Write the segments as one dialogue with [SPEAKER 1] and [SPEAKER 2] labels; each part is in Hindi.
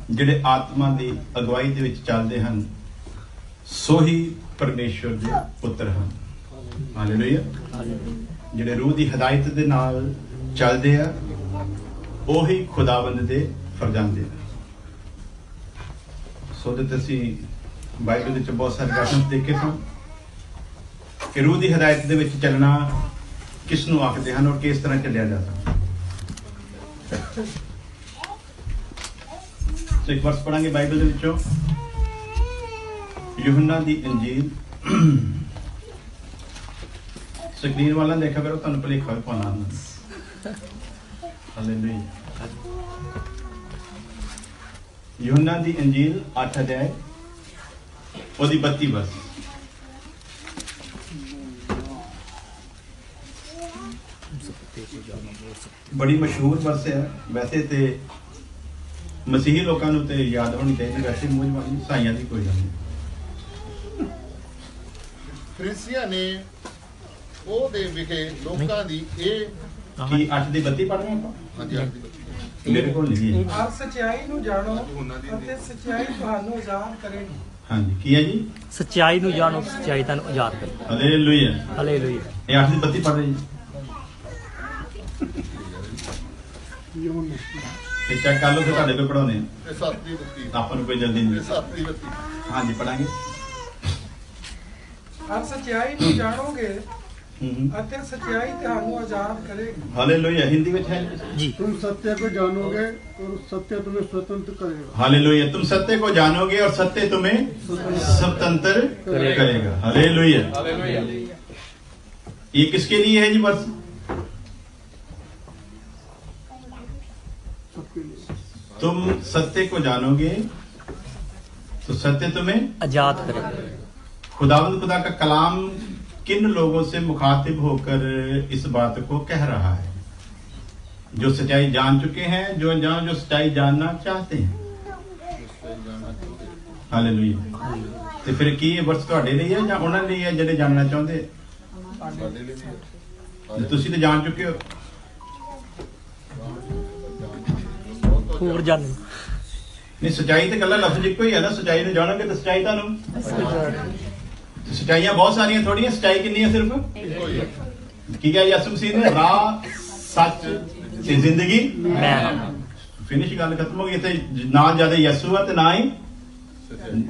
[SPEAKER 1] ਜਿਹੜੇ ਆਤਮਾ ਦੀ ਅਗਵਾਈ ਦੇ ਵਿੱਚ ਚੱਲਦੇ ਹਨ ਸੋ ਹੀ ਪਰਮੇਸ਼ਵਰ ਦੇ ਪੁੱਤਰ ਹਨ। ਹਾਲੇਲੂਇਆ। ਜਿਹੜੇ ਰੂਹ ਦੀ ਹਦਾਇਤ ਦੇ ਨਾਲ ਚੱਲਦੇ ਆ ਉਹੀ ਖੁਦਾਵੰਦ ਦੇ ਫਰਜ਼ੰਦ ਆ। ਸੋ that ਅਸੀਂ ਬਾਈਬਲ ਵਿੱਚ ਬਹੁਤ ਸਾਰੇ ਰੈਫਰੈਂਸ ਦੇਖੇ ਸਨ ਕਿ ਰੂਹ ਦੀ ਹਦਾਇਤ ਦੇ ਵਿੱਚ ਚੱਲਣਾ ਕਿਸ ਨੂੰ ਆਖਦੇ ਹਨ ਔਰ ਕਿਸ ਤਰ੍ਹਾਂ ਚੱਲਿਆ ਜਾਂਦਾ। ਸੋ ਇੱਕ ਵਰਸ ਪੜਾਂਗੇ ਬਾਈਬਲ ਦੇ ਵਿੱਚੋਂ, ਯੂਹੰਨਾ ਦੀ ਇੰਜੀਲ। ਸਕਰੀਨ ਵਾਲਾ ਦੇਖਿਆ ਕਰੋ, ਤੁਹਾਨੂੰ ਭੁਲੇਖਾ ਵੀ ਪਾਉਣਾ ਹੁੰਦਾ। ਹਾਲੇਲੂਇਆ। ਯੂਹੰਨਾ ਦੀ ਇੰਜੀਲ 8 ਅਧਿਆਇ ਉਹਦੀ 32 ਵਰਸ। ਬੜੀ ਮਸ਼ਹੂਰ ਵਰਸ ਹੈ। ਵੈਸੇ ਤੇ ਮਸੀਹੀ ਲੋਕਾਂ ਨੂੰ ਤੇ ਯਾਦ ਹੋਣੀ ਚਾਹੀਦੀ, ਵੈਸੇ ਮੂੰਹ ਸਾਈਆਂ ਦੀ ਕੋਈ ਗੱਲ ਨਹੀਂ।
[SPEAKER 2] ਫਰੀਸੀਆਂ ਨੇ ਉਹਦੇ ਵਿਖੇ ਲੋਕਾਂ ਦੀ ਇਹ
[SPEAKER 1] ਕੀ 8 ਦੀ 32 ਪੜ੍ਹਨੀ ਆਪਾਂ?
[SPEAKER 2] ਹਾਂਜੀ
[SPEAKER 1] ਮੇਰੇ ਕੋਲ ਨਹੀਂ ਹੈ।
[SPEAKER 3] ਆਪ ਸੱਚਾਈ ਨੂੰ ਜਾਣੋ ਅਤੇ ਸੱਚਾਈ ਤੁਹਾਨੂੰ ਆਜ਼ਾਦ ਕਰੇਗੀ।
[SPEAKER 1] ਹਾਂਜੀ ਕੀ ਹੈ ਜੀ?
[SPEAKER 4] ਸੱਚਾਈ ਨੂੰ ਜਾਣੋ, ਸੱਚਾਈ ਤੁਹਾਨੂੰ ਆਜ਼ਾਦ ਕਰੇ।
[SPEAKER 1] ਹਾਲੇਲੂਇਆ।
[SPEAKER 4] ਹਾਲੇਲੂਇਆ।
[SPEAKER 1] ਇਹ 8 ਦੀ 32 ਪੜ੍ਹ ਰਹੇ ਜੀ। ਇਹ ਚੈੱਕ ਕਰ ਲਓ ਕਿ ਤੁਹਾਡੇ ਕੋਲ ਪੜਾਉਣੇ
[SPEAKER 2] ਤੇ 7 ਦੀ 32
[SPEAKER 1] ਆਪਾਂ ਨੂੰ ਕੋਈ ਜਲਦੀ ਨਹੀਂ।
[SPEAKER 2] 7 ਦੀ 32
[SPEAKER 1] ਹਾਂਜੀ ਪੜਾਂਗੇ।
[SPEAKER 3] ਆਪ ਸੱਚਾਈ ਨੂੰ ਜਾਣੋਗੇ ਅਤੇ ਸੱਚਾਈ ਤੁਹਾਨੂੰ ਆਜ਼ਾਦ करेगी।
[SPEAKER 1] हालेलुया। हिंदी में है
[SPEAKER 4] जी।
[SPEAKER 5] तुम सत्य को जानोगे और सत्य तुम्हें स्वतंत्र करेगा।
[SPEAKER 1] हालेलुया। तुम सत्य को जानोगे और सत्य तुम्हें स्वतंत्र करेगा। हालेलुया। ये किसके लिए है जी? बस तुम सत्य को जानोगे तो सत्य तुम्हें
[SPEAKER 4] आजाद करेगा।
[SPEAKER 1] खुदावंद खुदा का कलाम किन लोगों से मुखातिब होकर इस बात को कह रहा है? जो सच्चाई जान चुके हैं, जो सच्चाई जानना चाहते हैं। हालेलुया। ਤੇ ਫਿਰ ਕੀ ਇਹ ਵਰਸ ਤੁਹਾਡੇ ਲਈ ਹੈ ਜਾਂ ਉਹਨਾਂ ਲਈ ਹੈ ਜਿਹੜੇ ਜਾਣਨਾ ਚਾਹੁੰਦੇ? ਤੁਸੀਂ ਤਾਂ ਜਾਣ ਚੁੱਕੇ ਹੋ।
[SPEAKER 4] ਹੋਰ ਜਾਣੋ।
[SPEAKER 1] ਨਹੀਂ, ਸੱਚਾਈ ਤੇ ਕੱਲਾ ਲਫ਼ਜ਼ ਇੱਕੋ ਹੀ ਹੈ ਨਾ। ਸੱਚਾਈ ਨੂੰ ਜਾਣੋਗੇ ਤਾਂ ਸੱਚਾਈ ਤੁਹਾਨੂੰ। ਸੱਚਾਈਆਂ ਬਹੁਤ ਸਾਰੀਆਂ ਥੋੜੀਆਂ, ਸੱਚਾਈ ਕਿੰਨੀ ਹੈ? ਸਿਰਫ ਕੀ ਕਿਹਾ ਯਿਸੂ ਮਸੀਹ ਨੇ? ਰਾਹ, ਸੱਚ ਤੇ ਜ਼ਿੰਦਗੀ। ਫਿਨਿਸ਼, ਗੱਲ ਖਤਮ ਹੋ ਗਈ। ਇੱਥੇ ਨਾ ਜਿਆਦਾ ਯਿਸੂ ਆ ਤੇ ਨਾ ਹੀ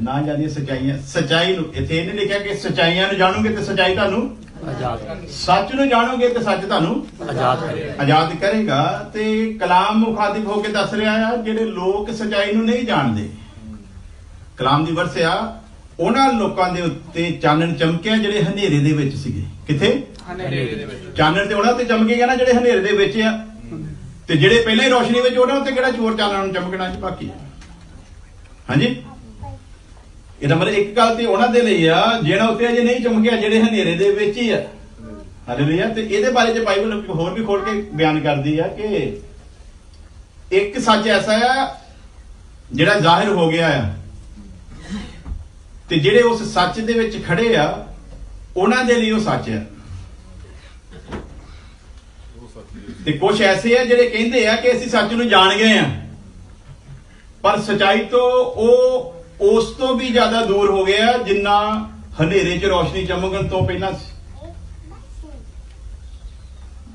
[SPEAKER 1] ਨਾ ਜਿਆਦਾ ਸੱਚਾਈਆਂ। ਸੱਚਾਈ ਨੂੰ ਇੱਥੇ ਇਹਨੇ ਲਿਖਿਆ ਕਿ ਸੱਚਾਈਆਂ ਨੂੰ ਜਾਣੋਗੇ ਤੇ ਸੱਚਾਈ ਤੁਹਾਨੂੰ
[SPEAKER 4] ਆਜ਼ਾਦ,
[SPEAKER 1] ਸੱਚ ਨੂੰ ਜਾਣੋਗੇ ਤੇ ਸੱਚ ਤੁਹਾਨੂੰ ਆਜ਼ਾਦ ਕਰੇਗਾ। ਤੇ ਕਲਾਮ ਮੁਖਾਤਿਬ ਹੋ ਕੇ ਦੱਸ ਰਿਹਾ ਆ ਜਿਹੜੇ ਲੋਕ ਸੱਚਾਈ ਨੂੰ ਨਹੀਂ ਜਾਣਦੇ। ਕਲਾਮ ਦੀ ਵਰਸ ਆ ਉਹਨਾਂ ਲੋਕਾਂ ਦੇ ਉੱਤੇ ਚਾਨਣ ਚਮਕਿਆ ਜਿਹੜੇ ਹਨੇਰੇ ਦੇ ਵਿੱਚ ਸੀਗੇ। ਕਿੱਥੇ? ਚਾਨਣ ਤੇ ਉਹਨਾਂ ਤੇ ਚਮਕੇਗਾ ਨਾ ਜਿਹੜੇ ਹਨੇਰੇ ਦੇ ਵਿੱਚ ਆ। ਤੇ ਜਿਹੜੇ ਪਹਿਲਾਂ ਹੀ ਰੋਸ਼ਨੀ ਵਿੱਚ, ਉਹਨਾਂ ਉੱਤੇ ਕਿਹੜਾ ਚੋਰ ਚਾਨਣ ਚਮਕਣਾ ਜੀ? ਬਾਕੀ ਹਾਂਜੀ, ਇਹਦਾ ਮਤਲਬ ਇੱਕ ਗੱਲ ਤੇ ਉਹਨਾਂ ਦੇ ਲਈ ਆ ਜਿਹੜਾ ਉੱਤੇ ਅਜੇ ਨਹੀਂ ਚਮਕਿਆ, ਜਿਹੜੇ ਹਨੇਰੇ ਦੇ ਵਿੱਚ ਹੀ ਆ। ਹਾਲੇਲੂਇਆ। ਤੇ ਇਹਦੇ ਬਾਰੇ ਚ ਬਾਈਬਲ ਹੋਰ ਵੀ ਖੋਲ ਕੇ ਬਿਆਨ ਕਰਦੀ ਆ ਕਿ ਇੱਕ ਸੱਚ ਐਸਾ ਆ ਜਿਹੜਾ ਜ਼ਾਹਿਰ ਹੋ ਗਿਆ ਆ, ਤੇ ਜਿਹੜੇ ਉਸ ਸੱਚ ਦੇ ਵਿੱਚ ਖੜੇ ਆ ਉਹਨਾਂ ਦੇ ਲਈ ਉਹ ਸੱਚ ਆ। ਤੇ ਕੁਝ ਐਸੇ ਆ ਜਿਹੜੇ ਕਹਿੰਦੇ ਆ ਕਿ ਅਸੀਂ ਸੱਚ ਨੂੰ ਜਾਣ ਗਏ ਆ, ਪਰ ਸਚਾਈ ਤੋਂ ਉਹ ਉਸ ਤੋਂ ਵੀ ਜ਼ਿਆਦਾ ਦੂਰ ਹੋ ਗਏ ਆ ਜਿੰਨਾ ਹਨੇਰੇ 'ਚ ਰੋਸ਼ਨੀ ਚਮਕਣ ਤੋਂ ਪਹਿਲਾਂ ਸੀ।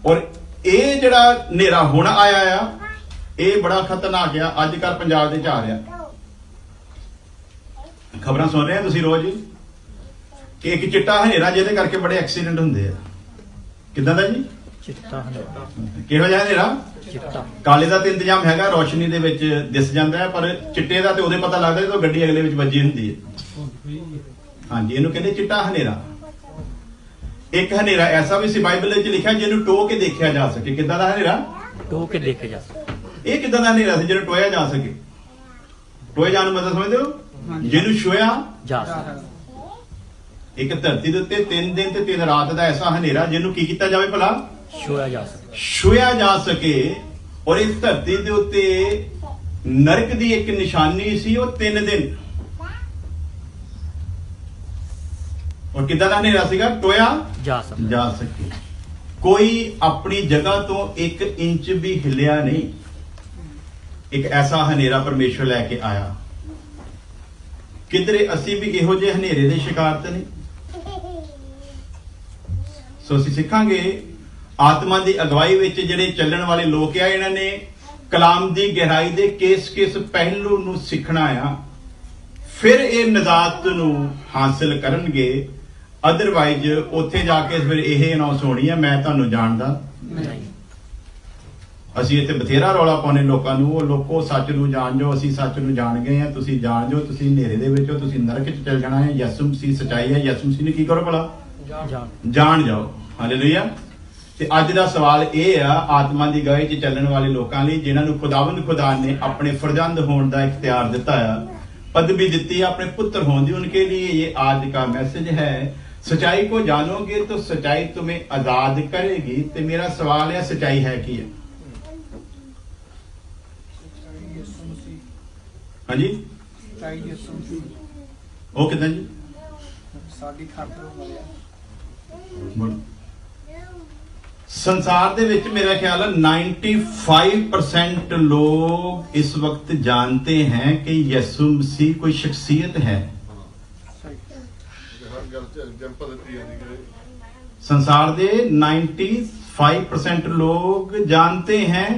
[SPEAKER 1] ਔਰ ਇਹ ਜਿਹੜਾ ਹਨੇਰਾ ਹੁਣ ਆਇਆ ਆ, ਇਹ ਬੜਾ ਖਤਰਨਾਕ ਆ। ਅੱਜ ਕੱਲ੍ਹ ਪੰਜਾਬ ਦੇ 'ਚ ਆ ਰਿਹਾ। ਖਬਰਾਂ ਸੁਣ ਰਹੇ ਆ ਤੁਸੀਂ ਰੋਜ਼ ਕਿ ਇੱਕ ਚਿੱਟਾ ਹਨੇਰਾ ਜਿਹਦੇ ਕਰਕੇ ਬੜੇ ਐਕਸੀਡੈਂਟ ਹੁੰਦੇ ਆ। ਕਿੱਦਾਂ ਦਾ ਜੀ?
[SPEAKER 4] ਚਿੱਟਾ ਹਨੇਰਾ।
[SPEAKER 1] ਕਿਹੋ ਜਿਹਾ ਹਨੇਰਾ?
[SPEAKER 4] ਚਿੱਟਾ।
[SPEAKER 1] ਕਾਲੇ ਦਾ ਤੇ ਇੰਤਜ਼ਾਮ ਹੈਗਾ, ਰੋਸ਼ਨੀ ਦੇ ਵਿੱਚ ਦਿਸ ਜਾਂਦਾ ਹੈ, ਪਰ ਚਿੱਟੇ ਦਾ ਤੇ ਉਹਦੇ ਪਤਾ ਲੱਗਦਾ ਜਦੋਂ ਗੱਡੀ ਅਗਲੇ ਵਿੱਚ ਵੱਜੀ ਹੁੰਦੀ ਹੈ। ਹਾਂਜੀ, ਇਹਨੂੰ ਕਹਿੰਦੇ ਚਿੱਟਾ ਹਨੇਰਾ। ਇੱਕ ਹਨੇਰਾ ਐਸਾ ਵੀ ਸੀ ਬਾਈਬਲ ਵਿੱਚ ਲਿਖਿਆ ਜਿਹਨੂੰ ਟੋਹ ਕੇ ਦੇਖਿਆ ਜਾ ਸਕੇ। ਕਿੱਦਾਂ ਦਾ ਹਨੇਰਾ?
[SPEAKER 4] ਟੋਹ ਕੇ ਦੇਖਿਆ ਜਾ ਸਕੇ।
[SPEAKER 1] ਇਹ ਕਿੱਦਾਂ ਦਾ ਹਨੇਰਾ ਸੀ ਜਿਹਨੂੰ ਟੋਇਆ ਜਾ ਸਕੇ? ਟੋਏ ਜਾਣ ਨੂੰ ਮਤਲਬ ਸਮਝਦੇ ਹੋ? ਜਿਹਨੂੰ ਛੁਇਆ
[SPEAKER 4] ਜਾ ਸਕੇ।
[SPEAKER 1] ਇੱਕ ਧਰਤੀ ਦੇ ਉੱਤੇ 3 ਦਿਨ ਤੇ 3 ਰਾਤ ਦਾ ਐਸਾ ਹਨੇਰਾ ਜਿਹਨੂੰ ਕੀ ਕੀਤਾ ਜਾਵੇ ਭਲਾ?
[SPEAKER 4] ਛੁਆ ਜਾ ਸਕੇ।
[SPEAKER 1] ਛੁਇਆ ਜਾ ਸਕੇ। ਔਰ ਇਸ ਧਰਤੀ ਦੇ ਉੱਤੇ ਨਰਕ ਦੀ ਇੱਕ ਨਿਸ਼ਾਨੀ ਸੀ, ਉਹ 3 ਦਿਨ। ਔਰ ਕਿੱਦਾਂ ਦਾ ਹਨੇਰਾ ਸੀਗਾ? ਟੋਇਆ
[SPEAKER 4] ਜਾ
[SPEAKER 1] ਇੱਕ ਐਸਾ ਹਨੇਰਾ ਪਰਮੇਸ਼ਵਰ ਲੈ ਕੇ ਆਇਆ। ਕਿਧਰੇ ਅਸੀਂ ਵੀ ਇਹੋ ਜਿਹੇ ਹਨੇਰੇ ਦੇ ਸ਼ਿਕਾਰ ਤੇ ਨਹੀਂ। ਸੋ ਅਸੀਂ ਸਿੱਖਾਂਗੇ ਆਤਮਾ ਦੀ ਅਗਵਾਈ ਵਿੱਚ ਜਿਹੜੇ ਚੱਲਣ ਵਾਲੇ ਲੋਕ ਆ, ਇਹਨਾਂ ਨੇ ਕਲਾਮ ਦੀ ਗਹਿਰਾਈ ਦੇ ਕਿਸ ਪਹਿਲੂ ਨੂੰ ਸਿੱਖਣਾ ਆ, ਫਿਰ ਇਹ ਨਜਾਤ ਨੂੰ ਹਾਸਲ ਕਰਨਗੇ। ਅਦਰਵਾਈਜ਼ ਉੱਥੇ ਜਾ ਕੇ ਫਿਰ ਇਹ ਅਨਾਉਂਸ ਹੋਣੀ ਹੈ, ਮੈਂ ਤੁਹਾਨੂੰ ਜਾਣਦਾ
[SPEAKER 4] ਨਹੀਂ।
[SPEAKER 1] ਅਸੀਂ ਇੱਥੇ ਬਥੇਰਾ ਰੌਲਾ ਪਾਉਣੇ ਲੋਕਾਂ ਨੂੰ, ਉਹ ਲੋਕੋ ਸੱਚ ਨੂੰ ਜਾਣ ਜਾਓ, ਅਸੀਂ ਸੱਚ ਨੂੰ ਜਾਣ ਗਏ ਆ, ਤੁਸੀਂ ਜਾਣ ਜਾਓ, ਤੁਸੀਂ ਹਨੇਰੇ ਦੇ ਵਿੱਚ ਹੋ, ਤੁਸੀਂ ਨਰਕ 'ਚ ਚਲ ਜਾਣਾ ਹੈ। ਯਿਸੂ ਮਸੀਹ ਸੱਚਾਈ ਹੈ, ਯਿਸੂ ਮਸੀਹ ਨੇ ਕੀ ਕਰੋ ਭਲਾ? ਜਾਣ ਜਾਓ। ਹਾਲੇਲੂਇਆ। ਤੇ ਅੱਜ ਦਾ ਸਵਾਲ ਇਹ ਆ, ਆਤਮਾ ਦੀ ਗਵਾਹੀ 'ਚ ਚੱਲਣ ਵਾਲੇ ਲੋਕਾਂ ਲਈ, ਜਿਨ੍ਹਾਂ ਨੂੰ ਖੁਦਾਵੰਦ ਖੁਦਾ ਨੇ ਆਪਣੇ फर्जंद होने का इख्तियार दिता है, पदवी दी है अपने पुत्र होने की, उनके लिए ये आज का मैसेज है। सच्चाई को जानोगे तो सच्चाई तुम्हें आजाद करेगी। तो मेरा सवाल है, सच्चाई है की है? हाँ जी, वो कितना जी? संसार दे विच मेरा ख्याल है 95% लोग इस वक्त जानते हैं कि यीशु मसीह कोई शख्सियत है। संसार दे 95% लोग जानते हैं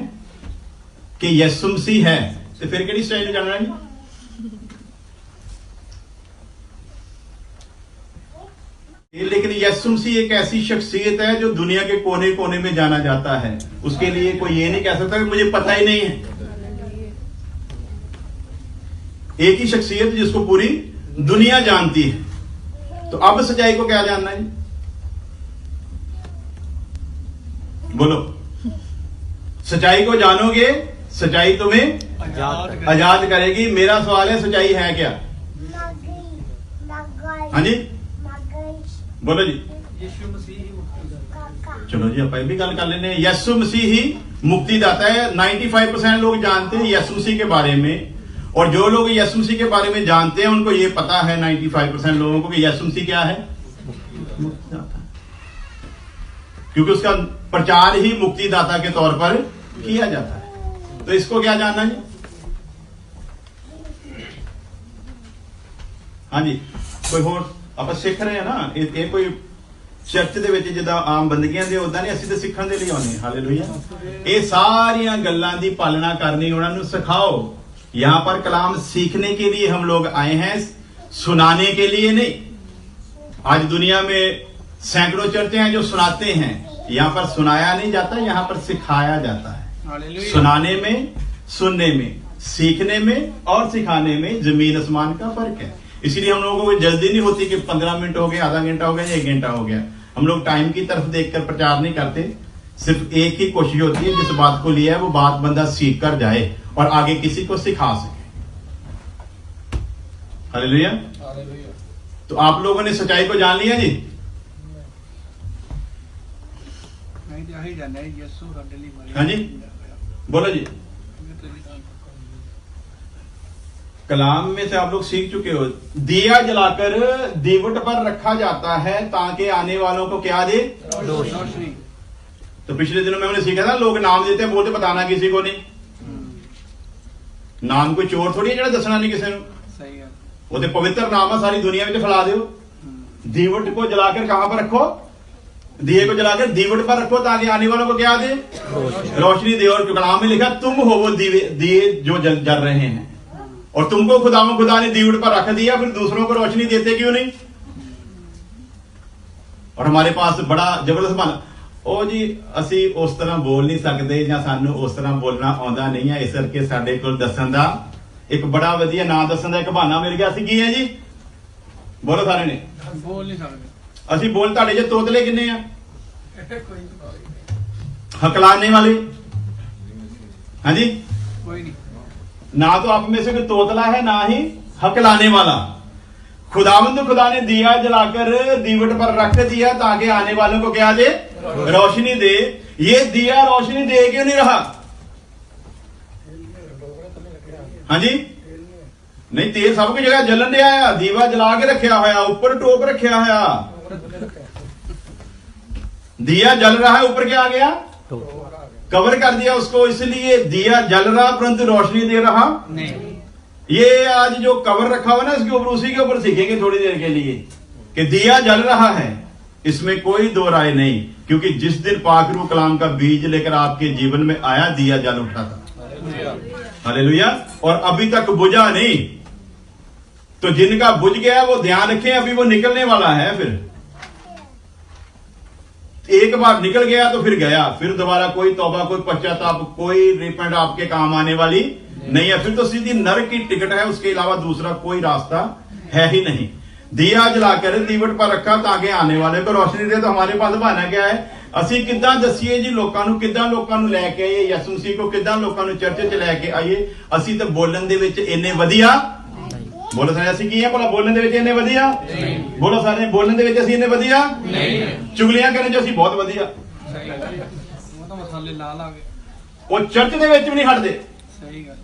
[SPEAKER 1] कि यीशु मसीह है। तो फिर किहड़ी स्टाइल में जानना है? लेकिन यीशु मसीह एक ऐसी शख्सियत है जो दुनिया के कोने कोने में जाना जाता है। उसके लिए कोई ये नहीं कह सकता कि मुझे पता ही नहीं है। एक ही शख्सियत जिसको पूरी दुनिया जानती है। तो अब सच्चाई को क्या जानना है? बोलो। सच्चाई को जानोगे, सच्चाई तुम्हें आजाद करेगी। मेरा सवाल है, सच्चाई है क्या? हाँ जी, बोलो जी। चलो जी, आप भी गल कर लेने। यीशु मसीह ही मुक्ति दाता है। 95% लोग जानते हैं यीशु मसीह के बारे में, और जो लोग यीशु मसीह के बारे में जानते हैं उनको ये पता है 95% लोगों को कि यीशु मसीह क्या है? मुक्तिदाता। क्योंकि उसका प्रचार ही मुक्तिदाता के तौर पर किया जाता है। तो इसको क्या जानना जी? हाँ जी, कोई होर? ਆਪਾਂ ਸਿੱਖ ਰਹੇ ਆ ਨਾ, ਇਹ ਕੋਈ ਚਰਚ ਦੇ ਵਿੱਚ ਜਿੱਦਾਂ ਆਮ ਬੰਦਗੀਆਂ ਦੇ ਉਦਾਂ ਨਹੀਂ, ਅਸੀਂ ਤਾਂ ਸਿੱਖਣ ਦੇ ਲਈ ਆਉਂਦੇ ਹਾਂ। ਹਾਲੇਲੂਇਆ। ਇਹ ਸਾਰੀਆਂ ਗੱਲਾਂ ਦੀ ਪਾਲਣਾ ਕਰਨੀ ਉਹਨਾਂ ਨੂੰ ਸਿਖਾਓ। यहाँ पर कलाम सीखने के लिए हम लोग आए हैं, सुनाने के लिए नहीं। आज दुनिया में सैकड़ों चर्चे हैं जो सुनाते हैं। यहाँ पर सुनाया नहीं जाता, यहाँ पर सिखाया जाता है। सुनाने में, सुनने में, सीखने में और सिखाने में जमीन आसमान का फर्क है। इसलिए हम लोगों को जल्दी नहीं होती कि 15 मिनट हो गए, आधा घंटा हो गया या 1 घंटा हो गया। हम लोग टाइम की तरफ देखकर प्रचार नहीं करते। सिर्फ एक ही कोशिश होती है, जिस बात को लिया है वो बात बंदा सीख कर जाए और आगे किसी को सिखा सके। हालेलुया। तो आप लोगों ने सच्चाई को जान लिया जी? हाँ जी, बोलो जी। कलाम में से आप लोग सीख चुके हो। दिया जलाकर दीवट पर रखा जाता है ताकि आने वालों को क्या दे? रोशनी। तो पिछले दिनों में हमने सीखा था, लोग नाम देते हैं, बोलते बताना किसी को नहीं। नाम कोई चोर थोड़ी है जो दसना नहीं किसी को। वो तो पवित्र नाम है, सारी दुनिया में फैला दो। दीवट को जलाकर कहां पर रखो? दिए को जलाकर दीवट पर रखो ताकि आने वालों को क्या दे? रोशनी दे। और कलाम में लिखा तुम हो वो दिए जो जल रहे हैं, और तुमको खुदा ने दीवट पर रख दिया, फिर दूसरों को रोशनी देते क्यों नहीं? और हमारे पास बड़ा जबरदस्त बहाना, ओ जी असी उस तरह बोल नहीं सकते या सानू उस तरह बोलना आउंदा नहीं है, इस करके साडे कोल दसन दा एक बड़ा वधिया नाम दसन दा एक बहाना मिल गया। असी की है जी? बोलो सारे ने। बोल नहीं सकते। असी बोल तुहाडे जे तोतले किन्ने आ? हकलाने वाले। हाँ जी, कोई नहीं। ना तो आप में से कोई तोतला है, ना ही हकलाने वाला। खुदा ने दिया जलाकर दीवट पर रख दिया ताकि आने वालों को क्या दे? रोशनी दे। ये दिया रोशनी दे क्यों नहीं रहा? हाँ जी, नहीं, तेल सब की जगह जलन दिया है, दीवा जला के रखा होया, ऊपर टोप रखा होया, दिया जल रहा है, ऊपर क्या आ गया? कवर कर दिया उसको, इसलिए दिया जल रहा परंतु रोशनी दे रहा
[SPEAKER 3] नहीं।
[SPEAKER 1] ये आज जो कवर रखा हुआ ना इसके ऊपर, उसी के ऊपर सीखेंगे थोड़ी देर के लिए कि दिया जल रहा है, इसमें कोई दो राय नहीं, क्योंकि जिस दिन पाक रूह कलाम का बीज लेकर आपके जीवन में आया दिया जल उठा था। हालेलुया। और अभी तक बुझा नहीं, तो जिनका बुझ गया वो ध्यान रखें, अभी वो निकलने वाला है। फिर एक बार निकल गया तो फिर गया, फिर दोबारा कोई तौबा, कोई पश्चाताप, कोई रिपेंट आपके काम आने वाली नहीं है। फिर तो सीधी नरक की टिकट है, उसके अलावा दूसरा कोई रास्ता है ही नहीं। दिया जलाकर दीवट पर रखा ताकि आने वाले को रोशनी दे। तो हमारे पास बहाना क्या है? ਅਸੀਂ ਕਿੱਦਾਂ ਦਸੀਏ ਜੀ ਲੋਕਾਂ ਨੂੰ, ਕਿੱਦਾਂ ਲੋਕਾਂ ਨੂੰ ਲੈ ਕੇ ਆਈਏ ਯਿਸੂ ਮਸੀਹ ਕੋ, ਕਿੱਦਾਂ ਲੋਕਾਂ ਨੂੰ ਚਰਚ 'ਚ ਲੈ ਕੇ ਆਈਏ? ਅਸੀਂ ਤਾਂ ਬੋਲਣ ਦੇ ਵਿੱਚ ਇੰਨੇ ਵਧੀਆ, ਬੋਲੋ ਸਾਰੇ ਅਸੀਂ ਕੀ ਆ ਭਲਾ ਬੋਲਣ ਦੇ ਵਿੱਚ ਇੰਨੇ ਵਧੀਆ? ਬੋਲੋ ਸਾਰੇ, ਬੋਲਣ ਦੇ ਵਿੱਚ ਅਸੀਂ ਇੰਨੇ ਵਧੀਆ ਨਹੀਂ। ਚੁਗਲੀਆਂ ਕਰਨ 'ਚ ਅਸੀਂ ਬਹੁਤ ਵਧੀਆ।
[SPEAKER 3] ਸਹੀ ਗੱਲ ਹੈ, ਉਹ ਤਾਂ ਮਸਾਲੇ ਲਾ ਲਾਂਗੇ।
[SPEAKER 1] ਉਹ ਚਰਚ ਦੇ ਵਿੱਚ ਵੀ ਨਹੀਂ ਹਟਦੇ।
[SPEAKER 3] ਸਹੀ ਗੱਲ।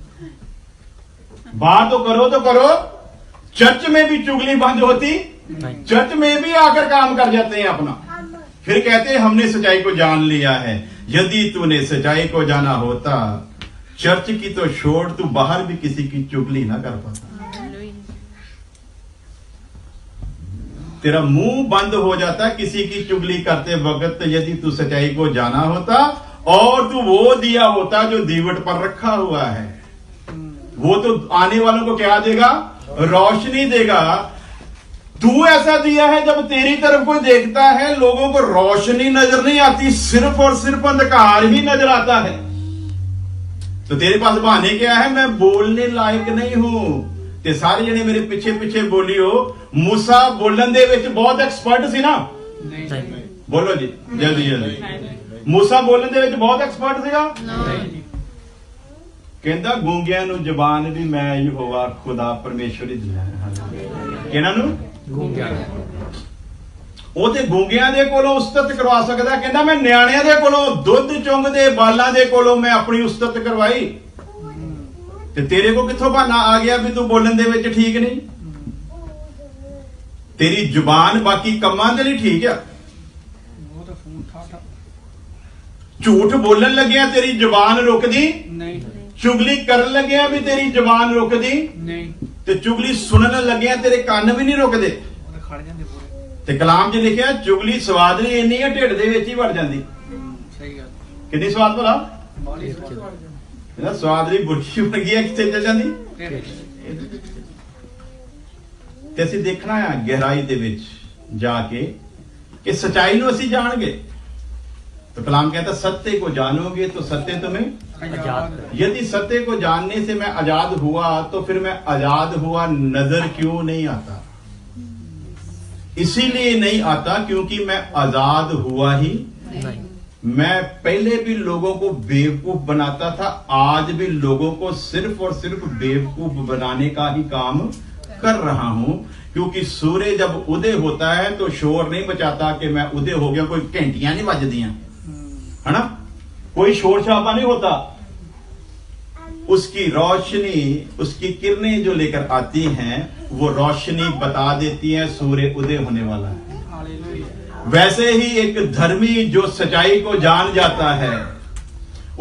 [SPEAKER 1] बात तो करो, चर्च में भी चुगली बंद होती, चर्च में भी आकर काम कर जाते हैं अपना। फिर कहते हैं हमने सच्चाई को जान लिया है। यदि तूने सच्चाई को जाना होता, चर्च की तो छोड़, तू बाहर भी किसी की चुगली ना कर पाता। तेरा मुंह बंद हो जाता किसी की चुगली करते वक्त, यदि तू सच्चाई को जाना होता और तू वो दिया होता जो दीवट पर रखा हुआ है। वो तो आने वालों को क्या देगा? रोशनी देगा। तू ऐसा दिया है, जब तेरी तरफ कोई देखता है लोगों को रोशनी नजर नहीं आती, सिर्फ और सिर्फ अंधकार ही नजर आता है। तो तेरे पास बहाने क्या है? मैं बोलने लायक नहीं हूं। ते सारे जने मेरे पीछे पीछे बोलियो, मूसा बोलन दे विच बहुत एक्सपर्ट सी ना?
[SPEAKER 3] नहीं।
[SPEAKER 1] बोलो जी जल्दी जल्दी। मूसा बोलन दे विच बहुत एक्सपर्ट सीगा? कहता गूंगिया नु जबान भी मैं यहोवा खुदा परमेश्वर ही दिया है। किहना नु? गूंगिया। ਉਹ ਤੇ ਗੂੰਗਿਆਂ ਦੇ ਕੋਲੋਂ ਉਸਤਤ ਕਰਵਾ ਸਕਦਾ। ਕਹਿੰਦਾ ਮੈਂ ਨਿਆਣਿਆਂ ਦੇ ਕੋਲੋਂ, ਦੁੱਧ ਚੁੰਗਦੇ ਬਾਲਾਂ ਦੇ ਕੋਲੋਂ ਮੈਂ ਆਪਣੀ ਉਸਤਤ ਕਰਵਾਈ, ਤੇ ਤੇਰੇ ਕੋ ਕਿੱਥੋਂ ਬਹਾਨਾ ਆ ਗਿਆ ਵੀ ਤੂੰ ਬੋਲਣ ਦੇ ਵਿੱਚ ਠੀਕ ਨਹੀਂ? ਤੇਰੀ ਜ਼ੁਬਾਨ ਬਾਕੀ ਕੰਮਾਂ ਦੇ ਲਈ ਠੀਕ ਆ,
[SPEAKER 3] ਉਹ ਤਾਂ ਫੋਨ ਠਾਠਾ।
[SPEAKER 1] ਝੂਠ ਬੋਲਣ ਲੱਗਿਆ ਤੇਰੀ ਜ਼ੁਬਾਨ ਰੁਕਦੀ
[SPEAKER 3] ਨਹੀਂ।
[SPEAKER 1] ਚੁਗਲੀ ਕਰਨ ਲੱਗਿਆ ਵੀ ਤੇਰੀ ਜ਼ੁਬਾਨ ਰੁਕਦੀ
[SPEAKER 3] ਨਹੀਂ।
[SPEAKER 1] ਤੇ ਚੁਗਲੀ ਸੁਣਨ ਲੱਗਿਆ ਤੇਰੇ ਕੰਨ ਵੀ ਨਹੀਂ ਰੁਕਦੇ।
[SPEAKER 3] ਉਹ ਤਾਂ ਖੜ ਜਾਂਦੇ ਪੂਰੇ।
[SPEAKER 1] ਤੇ ਕਲਾਮ 'ਚ ਲਿਖਿਆ ਚੁਗਲੀ ਸਵਾਦਲੀ ਇੰਨੀ ਆ ਢਿੱਡ ਦੇ ਵਿੱਚ ਹੀ ਵੜ ਜਾਂਦੀ।
[SPEAKER 3] ਸਹੀ ਗੱਲ।
[SPEAKER 1] ਕਿੰਨੀ ਸਵਾਦ ਭਲਾ?
[SPEAKER 3] ਬਾਲੀ ਸਵਾਦ ਬਣ ਜਾਂਦੀ।
[SPEAKER 1] ਇਹਦਾ ਸਵਾਦਲੀ ਬੁਰਸ਼ੀ ਬਣ ਗਈ, ਕਿੱਥੇ ਚੱਲ ਜਾਂਦੀ? ਤੇ ਅਸੀਂ ਦੇਖਣਾ ਆ ਗਹਿਰਾਈ ਦੇ ਵਿੱਚ ਜਾ ਕੇ ਕਿ ਸਚਾਈ ਨੂੰ ਅਸੀਂ ਜਾਣਗੇ। तो कलाम कहता सत्य को जानोगे तो सत्य तुम्हें
[SPEAKER 4] आजाद।
[SPEAKER 1] यदि सत्य को जानने से मैं आजाद हुआ तो फिर मैं आजाद हुआ नजर क्यों नहीं आता? इसीलिए नहीं आता क्योंकि मैं आजाद हुआ ही नहीं। मैं पहले भी लोगों को बेवकूफ बनाता था, आज भी लोगों को सिर्फ और सिर्फ बेवकूफ बनाने का ही काम कर रहा हूं। क्योंकि सूर्य जब उदय होता है तो शोर नहीं बचाता कि मैं उदय हो गया, कोई घंटियां नहीं बजदियां, है ना, कोई शोर शराबा नहीं होता। उसकी रोशनी, उसकी किरणें जो लेकर आती हैं वो रोशनी बता देती हैं सूर्य उदय होने वाला है।
[SPEAKER 3] हालेलुया।
[SPEAKER 1] वैसे ही एक धर्मी जो सच्चाई को जान जाता है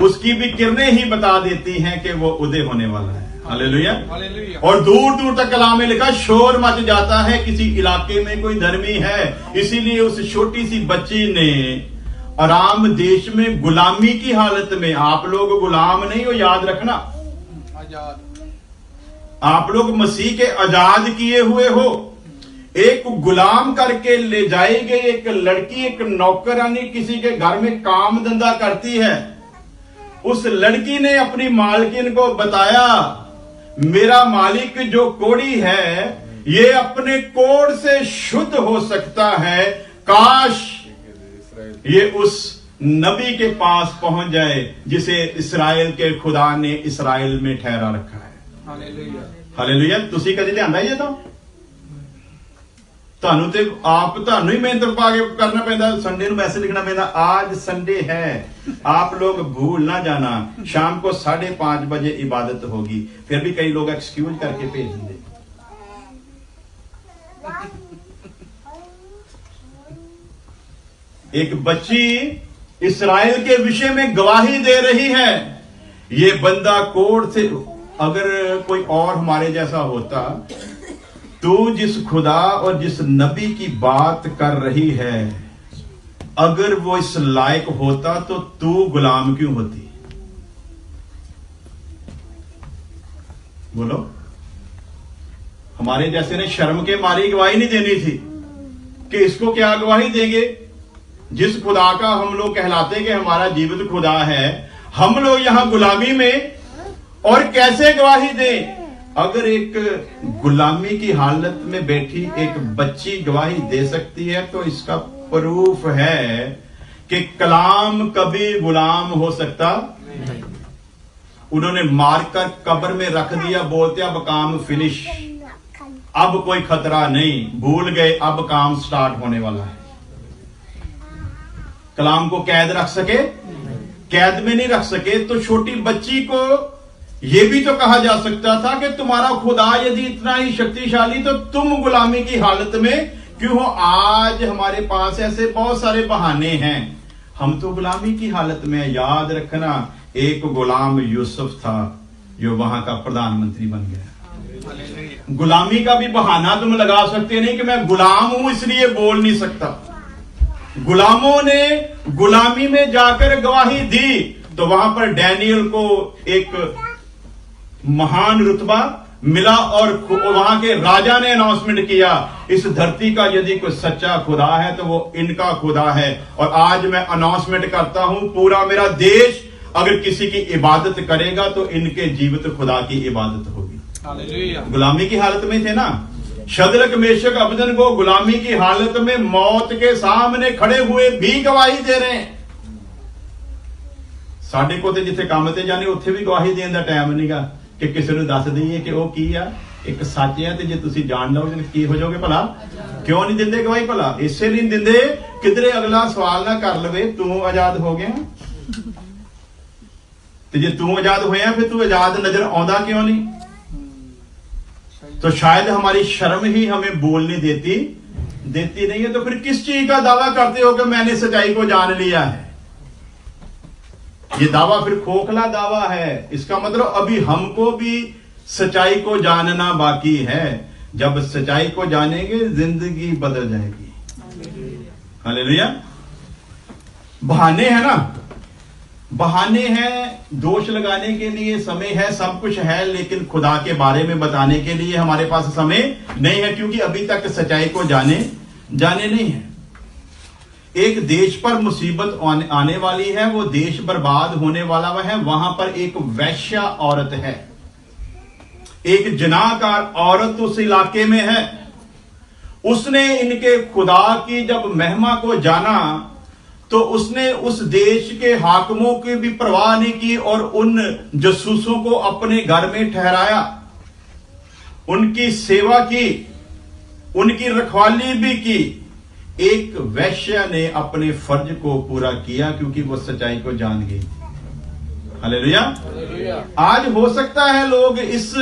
[SPEAKER 1] उसकी भी किरणें ही बता देती हैं कि वो उदय होने वाला है। हालेलुया।
[SPEAKER 3] हालेलुया।
[SPEAKER 1] और दूर दूर तक कलाम में लिखा शोर मच जाता है किसी इलाके में कोई धर्मी है, इसीलिए उस छोटी सी बच्ची ने आराम देश में गुलामी की हालत में, आप लोग गुलाम नहीं हो, याद रखना,
[SPEAKER 3] आजाद।
[SPEAKER 1] आप लोग मसीह के आजाद किए हुए हो। एक गुलाम करके ले जाई गई एक लड़की, एक नौकरानी किसी के घर में काम धंधा करती है। उस लड़की ने अपनी मालकिन को बताया, मेरा मालिक जो कोढ़ी है ये अपने कोढ़ से शुद्ध हो सकता है, काश ये उस नबी के पास पहुंच जाए जिसे इस्राएल के खुदा ने इस्राएल में ठहरा रखा है।
[SPEAKER 3] हालेलुया।
[SPEAKER 1] हालेलुया। तुसी कदी लियांदा ये तो ਤੁਹਾਨੂੰ ਤੇ ਆਪ ਤੁਹਾਨੂੰ ही मेहनत पा के करना पैंदा, संडे ਨੂੰ मैसेज लिखना पैंदा, आज संडे है, आप लोग भूल ना जाना, शाम को 5:30 बजे इबादत होगी। फिर भी कई लोग एक्सक्यूज करके भेज देंगे। एक बच्ची इस्राएल के विषय में गवाही दे रही है। ये बंदा कोर्ट से, अगर कोई और हमारे जैसा होता, तू जिस खुदा और जिस नबी की बात कर रही है, अगर वो इस लायक होता तो तू गुलाम क्यों होती? बोलो। हमारे जैसे ने शर्म के मारे गवाही नहीं देनी थी कि इसको क्या गवाही देंगे, जिस खुदा का हम लोग कहलाते कि हमारा जीवित खुदा है, हम लोग यहां गुलामी में, और कैसे गवाही दें? अगर एक गुलामी की हालत में बैठी एक बच्ची गवाही दे सकती है तो इसका प्रूफ है कि कलाम कभी गुलाम हो सकता। उन्होंने मारकर कब्र में रख दिया, बोलते अब काम फिनिश, अब कोई खतरा नहीं, भूल गए, अब काम स्टार्ट होने वाला है। कलाम को कैद रख सके? कैद में नहीं रख सके। तो छोटी बच्ची को यह भी तो कहा जा सकता था कि तुम्हारा खुदा यदि इतना ही शक्तिशाली तो तुम गुलामी की हालत में क्यों हो? आज हमारे पास ऐसे बहुत सारे बहाने हैं, हम तो गुलामी की हालत में। याद रखना, एक गुलाम यूसुफ था जो वहां का प्रधानमंत्री बन गया। गुलामी का भी बहाना तुम लगा सकते नहीं कि मैं गुलाम हूं इसलिए बोल नहीं सकता। गुलामों ने गुलामी में जाकर गवाही दी तो वहां पर डैनियल को एक महान रुतबा मिला और वहां के राजा ने अनाउंसमेंट किया, इस धरती का यदि कोई सच्चा खुदा है तो वो इनका खुदा है। और आज मैं अनाउंसमेंट करता हूं, पूरा मेरा देश अगर किसी की इबादत करेगा तो इनके जीवित खुदा की इबादत होगी। गुलामी की हालत में थे ना शद्रक मेशक अबदनगो, गुलामी की हालत में मौत के सामने खड़े हुए भी गवाही दे रहे हैं। साडे को जिथे काम ते जाने उत्थे भी गवाही देने का टाइम नहींगा कि किसी को दस दईए कि वह की आ, एक सच है, जे तुसीं जान लो की हो जाओगे भला। क्यों नहीं दिंदे गवाही भला? इसे नहीं दिंदे किधरे अगला सवाल ना कर लवे तू आजाद हो गया, तो जे तू आजाद होया फिर तू आजाद नजर आंदा क्यों नहीं? तो शायद हमारी शर्म ही हमें बोलने देती नहीं है। तो फिर किस चीज का दावा करते हो कि मैंने सच्चाई को जान लिया है? ये दावा फिर खोखला दावा है। इसका मतलब अभी हमको भी सच्चाई को जानना बाकी है। जब सच्चाई को जानेंगे जिंदगी बदल जाएगी। हालेलुया। बहाने हैं ना, बहाने हैं, दोष लगाने के लिए समय है, सब कुछ है, लेकिन खुदा के बारे में बताने के लिए हमारे पास समय नहीं है, क्योंकि अभी तक सच्चाई को जाने नहीं है। एक देश पर मुसीबत आने वाली है, वो देश बर्बाद होने वाला है। वहां पर एक वैश्या औरत है, एक जनाकार औरत उस इलाके में है। उसने इनके खुदा की जब महिमा को जाना तो उसने उस देश के हाकिमों की भी परवाह नहीं की और उन जसूसों को अपने घर में ठहराया, उनकी सेवा की, उनकी रखवाली भी की। एक वैश्या ने अपने फर्ज को पूरा किया क्योंकि वो सच्चाई को जान गई। हालेलुया। आज हो सकता है लोग इस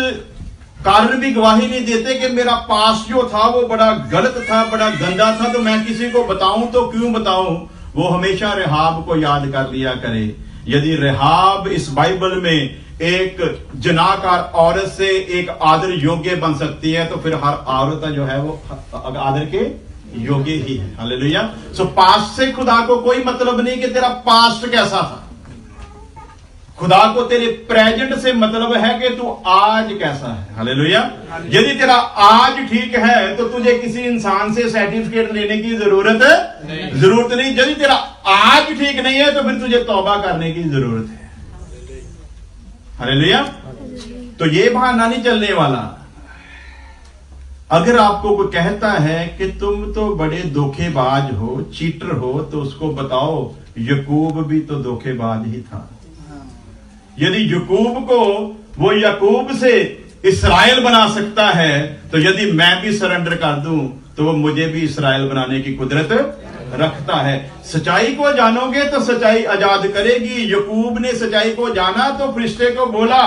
[SPEAKER 1] कारण भी गवाही नहीं देते कि मेरा पास जो था वो बड़ा गलत था, बड़ा गंदा था, तो मैं किसी को बताऊं तो क्यों बताऊं। वो हमेशा रेहाब को याद कर लिया करे। यदि रेहाब इस बाइबल में एक जनाकार औरत से एक आदर योग्य बन सकती है तो फिर हर औरत जो है वो आदर के योग्य ही है। हालेलुया। सो पास्ट से खुदा को कोई मतलब नहीं कि तेरा पास्ट कैसा था। खुदा को तेरे प्रेजेंट से मतलब है कि तू आज कैसा है। हालेलुया। यदि तेरा आज ठीक है तो तुझे किसी इंसान से सर्टिफिकेट लेने की जरूरत नहीं। यदि तेरा आज ठीक नहीं है तो फिर तुझे तौबा करने की जरूरत है। हालेलुया। तो ये बहाना नहीं चलने वाला। अगर आपको कोई कहता है कि तुम तो बड़े धोखेबाज हो, चीटर हो, तो उसको बताओ याकूब भी तो धोखेबाज ही था। यदि याकूब को वो याकूब से इस्राएल बना सकता है तो यदि मैं भी सरेंडर कर दूं तो वो मुझे भी इस्राएल बनाने की कुदरत रखता है। सच्चाई को जानोगे तो सच्चाई आजाद करेगी। याकूब ने सच्चाई को जाना तो फरिश्ते को बोला,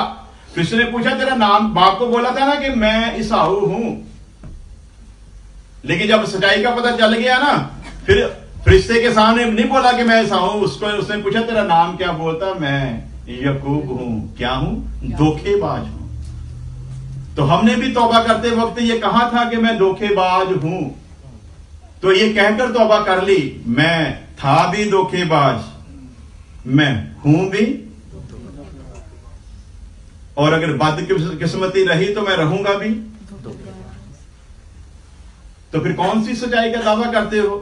[SPEAKER 1] फरिश्ते ने पूछा तेरा नाम, बाप को बोला था ना कि मैं ईसाऊ हूं, लेकिन जब सच्चाई का पता चल गया ना फिर फरिश्ते के सामने नहीं बोला कि मैं ऐसा हूं, उसको उसने पूछा तेरा नाम क्या, बोलता मैं यकूब हूं। क्या हूं? धोखेबाज हूं। तो हमने भी तौबा करते वक्त ये कहा था कि मैं धोखेबाज हूं, तो ये कहकर तौबा कर ली, मैं था भी धोखेबाज, मैं हूं भी, और अगर बदकिस्मती रही तो मैं रहूंगा भी। तो फिर कौन सी सच्चाई का दावा करते हो?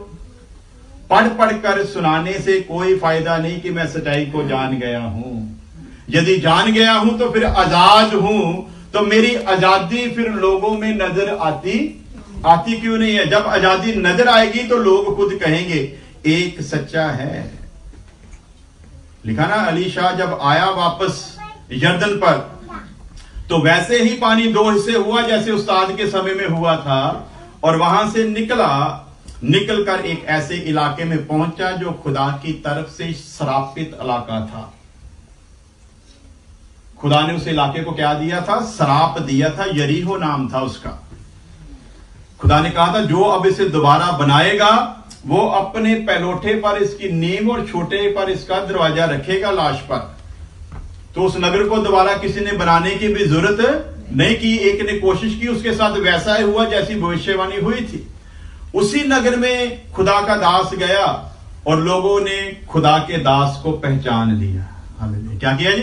[SPEAKER 1] पढ़ पढ़ कर सुनाने से कोई फायदा नहीं कि मैं सच्चाई को जान गया हूं। यदि जान गया हूं तो फिर आजाद हूं, तो मेरी आजादी फिर लोगों में नजर आती क्यों नहीं है? जब आजादी नजर आएगी तो लोग खुद कहेंगे एक सच्चा है। लिखा ना, अली शाह जब आया वापस यर्दन पर, तो वैसे ही पानी दो हिस्से हुआ जैसे उस्ताद के समय में हुआ था, और वहां से निकलकर एक ऐसे इलाके में पहुंचा जो खुदा की तरफ से श्रापित इलाका था। खुदा ने उस इलाके को क्या दिया था? श्राप दिया था। यरीहो नाम था उसका। खुदा ने कहा था जो अब इसे दोबारा बनाएगा वो अपने पैलोठे पर इसकी नींव और छोटे पर इसका दरवाजा रखेगा लाश पर। तो उस नगर को दोबारा किसी ने बनाने की भी जरूरत नहीं की। एक ने कोशिश की, उसके साथ वैसा ही हुआ जैसी भविष्यवाणी हुई थी। उसी नगर में खुदा का दास गया और लोगों ने खुदा के दास को पहचान लिया। क्या किया जी?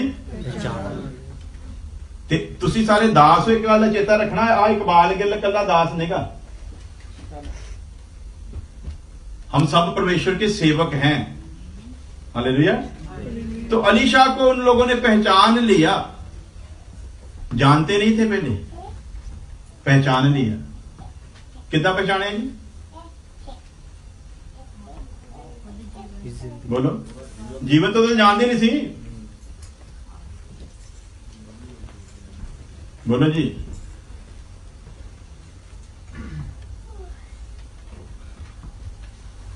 [SPEAKER 1] ते तुसी सारे दास हो। एक गल चेता रखना, आ इकबाल गिल कला दास नेगा, हम सब परमेश्वर के सेवक हैं। हालेलुया। तो अली शाह को उन लोगों ने पहचान लिया। जानते नहीं थे पहले, पहचान लिया। कितना पहचाने जी? बोलो। जीवन तो जानते नहीं सी। बोलो जी।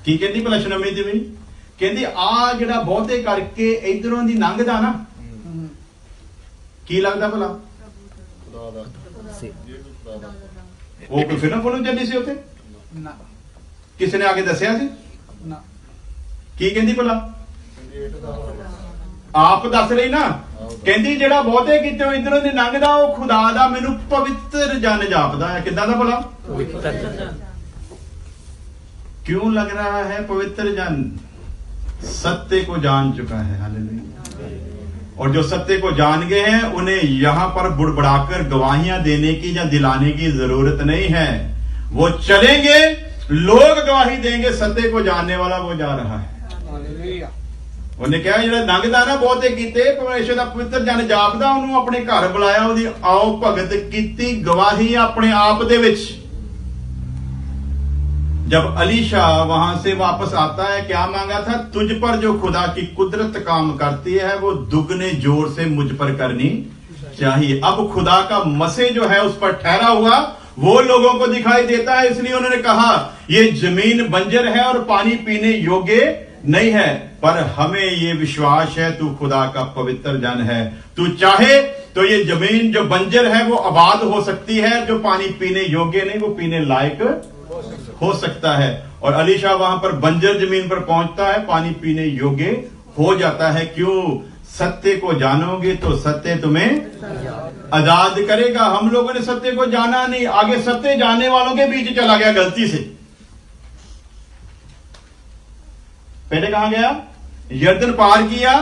[SPEAKER 1] की कहती भला शनमी जी भी कहती आ जिहड़ा बहुते करके इधरों दी लंघदा ना, की लगदा भला? वो कोई फिल्म बोलूं चली सी उथे? किसी ने आके दसिया सी? की कहती भला? आप दस रही ना, कहती जेड़ा बहुते किते इधरों दी लंघदा वो खुदा दा मैनू पवित्र जन जापदा है। किदां दा भला? क्यों लग रहा है पवित्र जन? सत्य को जान चुका है। हालेलुया। और जो सत्य को जान गए हैं उन्हें यहां पर बुड़बड़ाकर गवाहियां देने की या दिलाने की जरूरत नहीं है। वो चलेंगे, लोग गवाही देंगे, सत्य को जानने वाला वो जा रहा है। उन्हें क्या जो लंघदा ना बहुते कीते परमेश्वर का पवित्र जन जापदा, उन्होंने अपने घर बुलाया, उसकी आओ भगत की गवाही अपने आप दे विच। जब अली शाह वहां से वापस आता है, क्या मांगा था? तुझ पर जो खुदा की कुदरत काम करती है वो दुगने जोर से मुझ पर करनी चाहिए। अब खुदा का मसे जो है उस पर ठहरा हुआ वो लोगों को दिखाई देता है। इसलिए उन्होंने कहा ये जमीन बंजर है और पानी पीने योग्य नहीं है, पर हमें ये विश्वास है तू खुदा का पवित्र जन है। तू चाहे तो ये जमीन जो बंजर है वो आबाद हो सकती है, जो पानी पीने योग्य नहीं वो पीने लायक हो सकता है। और अली शाह वहां पर बंजर जमीन पर पहुंचता है, पानी पीने योग्य हो जाता है। क्यों? सत्य को जानोगे तो सत्य तुम्हें आजाद करेगा। हम लोगों ने सत्य को जाना नहीं, आगे सत्य जानने वालों के बीच चला गया गलती से। पहले कहां गया? यर्दन पार किया,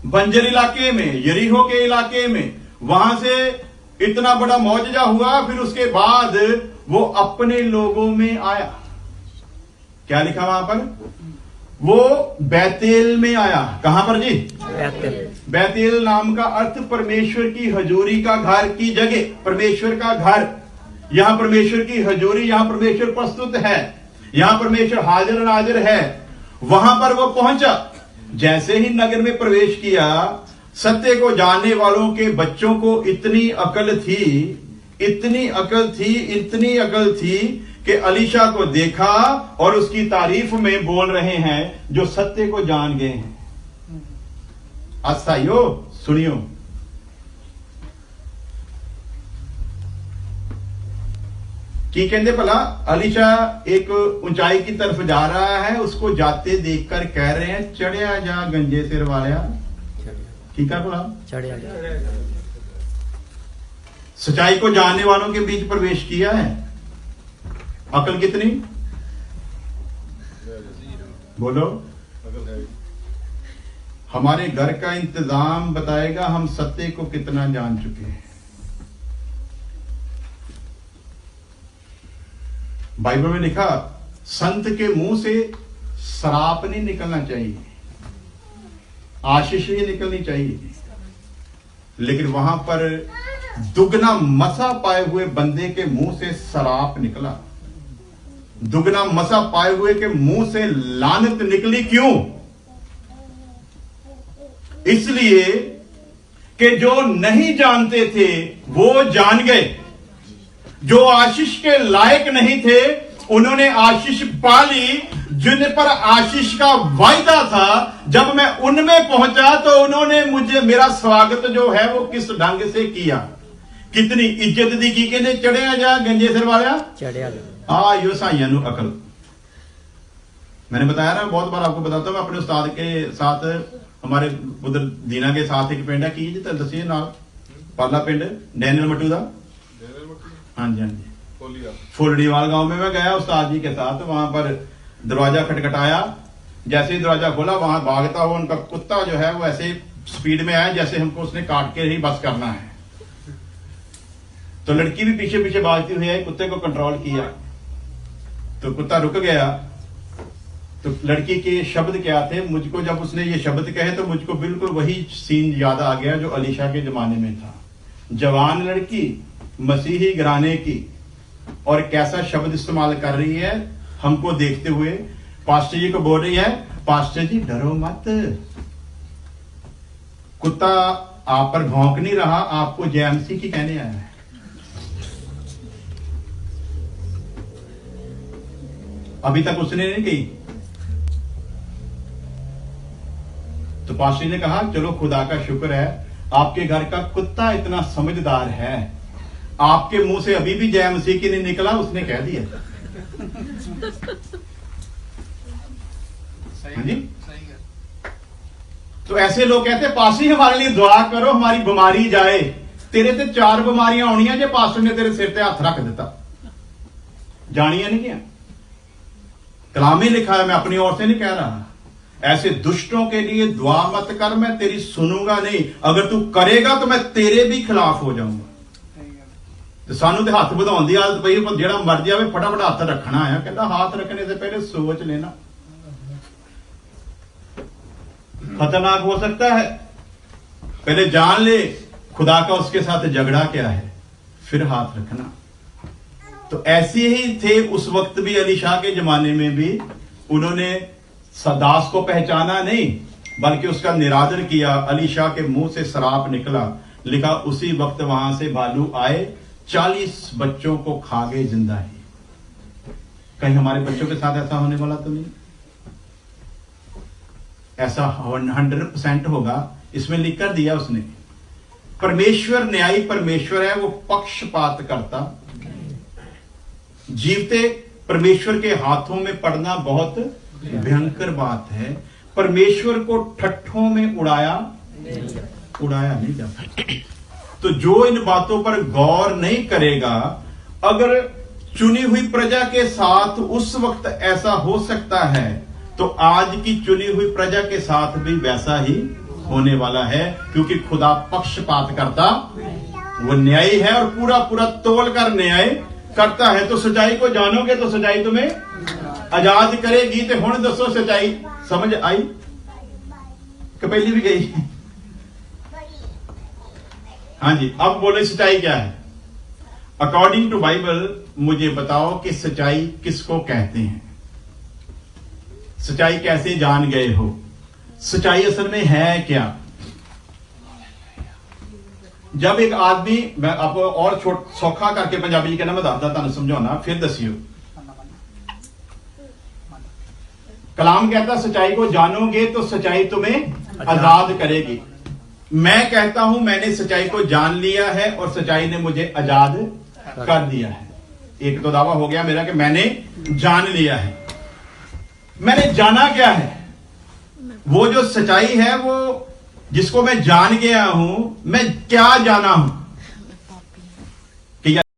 [SPEAKER 1] बंजर इलाके में, यरीहो के इलाके में, वहां से इतना बड़ा मौजजा हुआ। फिर उसके बाद वो अपने लोगों में आया। क्या लिखा वहां पर? वो बैतेल में आया। कहां पर जी? बैतेल नाम का अर्थ परमेश्वर की हजूरी का घर की जगह, परमेश्वर का घर। यहां परमेश्वर की हजूरी, यहां परमेश्वर प्रस्तुत है, यहां परमेश्वर हाजिर नाजिर है। वहां पर वो पहुंचा। जैसे ही नगर में प्रवेश किया, सत्य को जानने वालों के बच्चों को इतनी अकल थी, इतनी अकल थी, इतनी अकल थी कि अली शाह को देखा और उसकी तारीफ में बोल रहे हैं जो सत्य को जान गए हैं। आसाइयो सुनियो, की कहते भला अलीशा एक ऊंचाई की तरफ जा रहा है, उसको जाते देखकर कह रहे हैं चढ़िया जा गंजे सिर वालिया। ठीक है भला
[SPEAKER 4] चढ़िया जा।
[SPEAKER 1] सच्चाई को जानने वालों के बीच प्रवेश किया है। अकल कितनी बोलो। हमारे घर का इंतजाम बताएगा हम सत्य को कितना जान चुके हैं। बाइबल में लिखा संत के मुंह से शराप नहीं निकलना चाहिए, आशीष ही निकलनी चाहिए। लेकिन वहां पर दुगना मसा पाए हुए बंदे के मुंह से शराप निकला। दुगना मसा पाए हुए के मुंह से लानत निकली। क्यों? इसलिए कि जो नहीं जानते थे वो जान गए, जो आशीष के लायक नहीं थे उन्होंने आशीष पा ली। जिन पर आशीष का वायदा था जब मैं उनमें पहुंचा तो उन्होंने मुझे मेरा स्वागत जो है वो किस ढंग से किया, कितनी इज्जत दी की। कहते चढ़िया जा गंजे सिर वाला
[SPEAKER 4] चढ़िया जा।
[SPEAKER 1] यो साइया नु अकल। मैंने बताया ना, बहुत बार आपको बताता हूं, मैं अपने उस्ताद के साथ हमारे उधर दीना के साथ एक पिंड है की जी दसिए नाल पाला पिंड डैनियल मट्टू दा। हाँ जी हाँ जी फुलड़ीवाल गांव में मैं गया उस्ताद जी के साथ। वहां पर दरवाजा खटखटाया, जैसे ही दरवाजा खोला वहां भागता हुआ उनका कुत्ता जो है वो ऐसे स्पीड में आया जैसे हमको उसने काट के ही बस करना है। तो लड़की भी पीछे पीछे भागती हुई आई, कुत्ते को कंट्रोल किया तो कुत्ता रुक गया। तो लड़की के शब्द क्या थे, मुझको जब उसने ये शब्द कहे तो मुझको बिल्कुल वही सीन याद आ गया जो अलीशा के जमाने में था। जवान लड़की मसीही घराने की और कैसा शब्द इस्तेमाल कर रही है हमको देखते हुए। पास्टर जी को बोल रही है पास्टर जी डरो मत, कुत्ता आप पर भौंक नहीं रहा, आपको जेएमसी की कहने आया है। अभी तक उसने नहीं कही। तो पास्टर ने कहा चलो खुदा का शुक्र है आपके घर का कुत्ता इतना समझदार है, आपके मुंह से अभी भी जय मसीह की नहीं निकला, उसने कह दिया। हाँ जी। तो ऐसे लोग कहते हैं पास्टर हमारे लिए दुआ करो हमारी बीमारी जाए। तेरे ते 4 बीमारियां आनियां जे पास्टर ने तेरे सिर ते हाथ रख दिता। जानिया नहीं क्या? कलाम में लिखा है, मैं अपनी ओर से नहीं कह रहा। ऐसे दुष्टों के लिए दुआ मत कर, मैं तेरी सुनूंगा नहीं। अगर तू करेगा तो मैं तेरे भी खिलाफ हो जाऊंगा। तो सानू तो हाथ बढ़ाने की आदत पई, जेड़ा मर जाए फटाफट हाथ रखना है। कहता हाथ रखने से पहले सोच लेना, खतरनाक हो सकता है। पहले जान ले खुदा का उसके साथ झगड़ा क्या है, फिर हाथ रखना। तो ऐसे ही थे उस वक्त भी, अलीशा के जमाने में भी उन्होंने दास को पहचाना नहीं बल्कि उसका निरादर किया। अलीशा के मुंह से शराप निकला। लिखा उसी वक्त वहां से भालू आए, 40 बच्चों को खा गए जिंदा ही। कहीं हमारे बच्चों के साथ ऐसा होने वाला तो नहीं? ऐसा 100% होगा, इसमें लिख कर दिया उसने। परमेश्वर न्यायी परमेश्वर है, वो पक्षपात करता। जीवते परमेश्वर के हाथों में पड़ना बहुत भयंकर बात है। परमेश्वर को ठट्ठों में उड़ाया नहीं जा सकता। तो जो इन बातों पर गौर नहीं करेगा, अगर चुनी हुई प्रजा के साथ उस वक्त ऐसा हो सकता है तो आज की चुनी हुई प्रजा के साथ भी वैसा ही होने वाला है। क्योंकि खुदा पक्षपात करता, वो न्यायी है और पूरा पूरा तोल कर न्याय करता है। तो सच्चाई को जानोगे तो सच्चाई तुम्हें आजाद करेगी। तो हुण दसो सच्चाई समझ आई कि पहली भी गई? हाँ जी। अब बोले सच्चाई क्या है? अकॉर्डिंग टू बाइबल मुझे बताओ कि सच्चाई किसको कहते हैं? सच्चाई कैसे जान गए हो? सच्चाई असल में है क्या? जब एक आदमी, मैं आपको और सौखा करके पंजाबी कहना मैं दसदा तुहानू समझाना, फिर दसियो। कलाम कहता सच्चाई को जानोगे तो सच्चाई तुम्हें आजाद करेगी। मैं कहता हूं मैंने सच्चाई को जान लिया है और सच्चाई ने मुझे आजाद कर दिया है। एक तो दावा हो गया मेरा कि मैंने जान लिया है। मैंने जाना क्या है? वो जो सच्चाई है, वो जिसको मैं जान गया हूं, मैं क्या जाना हूं?